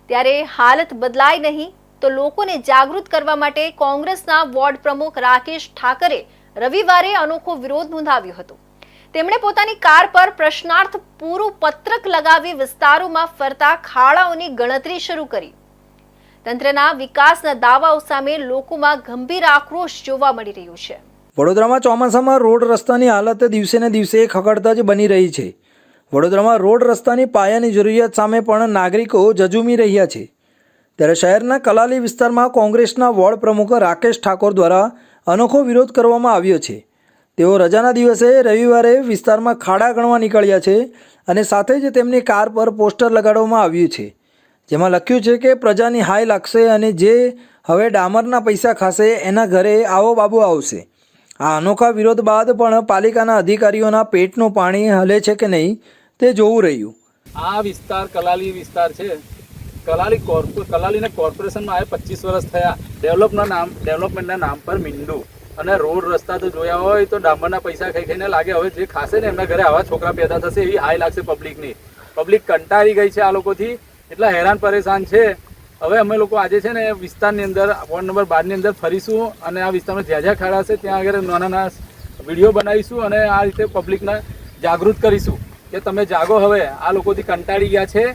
ત્યારે હાલત બદલાય નહીં તો લોકોને જાગૃત કરવા માટે કોંગ્રેસના વોર્ડ પ્રમુખ રાકેશ ઠાકરે રવિવારે અનોખો વિરોધ નોંધાવ્યો હતો। તેમણે પોતાની કાર પર પ્રશ્નાર્થ પૂરું પત્રક લગાવી વિસ્તારોમાં ફરતા ખાડાઓની ગણતરી શરૂ કરી। તંત્રના વિકાસના દાવાઓ સામે લોકોમાં ગંભીર આક્રોશ જોવા મળી રહ્યો છે। વડોદરામાં ચોમાસામાં રોડ રસ્તાની હાલત દિવસે ને દિવસે ખકડધજ બની રહી છે। વડોદરામાં રોડ રસ્તાની પાયાની જરૂરિયાત સામે પણ નાગરિકો ઝઝૂમી રહ્યા છે। ત્યારે શહેરના કલાલી વિસ્તારમાં કોંગ્રેસના વોર્ડ પ્રમુખ રાકેશ ઠાકોર દ્વારા અનોખો વિરોધ કરવામાં આવ્યો છે। તેઓ રજાના દિવસે રવિવારે વિસ્તારમાં ખાડા ગણવા નીકળ્યા છે અને સાથે જ તેમની કાર પર પોસ્ટર લગાડવામાં આવ્યું છે, જેમાં લખ્યું છે કે પ્રજાની હાય લાગશે અને જે હવે ડામરના પૈસા ખાશે એના ઘરે આવો બાબુ આવશે। આ અનોખા વિરોધ બાદ પણ પાલિકાના અધિકારીઓના પેટનું પાણી હલે છે કે નહીં તે જોવું રહ્યું। આ વિસ્તાર કલાલી વિસ્તાર છે। કલાલીના કોર્પોરેશનમાં આવે 25 વર્ષ થયા। ડેવલપમેન્ટના નામ પર મીંડું અને રોડ રસ્તા તો જોયા હોય તો ડામરના પૈસા ખાઈ ખાઈને લાગે હવે જે ખાશે ને એમના ઘરે આવા છોકરા પેદા થશે એવી હાય લાગશે પબ્લિકની। પબ્લિક કંટાળી ગઈ છે આ લોકોથી, એટલા હેરાન પરેશાન છે। હવે અમે લોકો આજે છે ને વિસ્તારની અંદર વોર્ડ નંબર 12ની અંદર ફરીશું અને આ વિસ્તારમાં જ્યાં જ્યાં ખાડા છે ત્યાં આગળ નાના વિડીયો બનાવીશું અને આ રીતે પબ્લિકને જાગૃત કરીશું કે તમે જાગો। હવે આ લોકોથી કંટાળી ગયા છે,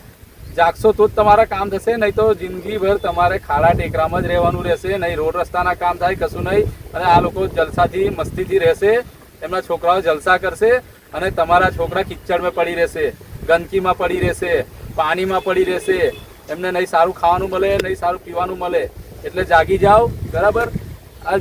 જાગશો તો જ તમારા કામ થશે, નહીં તો જિંદગીભર તમારે ખાડા ટેકરામાં જ રહેવાનું રહેશે, નહીં રોડ રસ્તાના કામ થાય કશું નહીં। અને આ લોકો જલસાથી મસ્તીથી રહેશે, એમના છોકરાઓ જલસા કરશે અને તમારા છોકરા કિચડમાં પડી રહેશે, ગંદકીમાં પડી રહેશે, પાણીમાં પડી રહેશે, એમને નહીં સારું ખાવાનું મળે નહીં સારું પીવાનું મળે। એટલે જાગી જાઓ, બરાબર। આ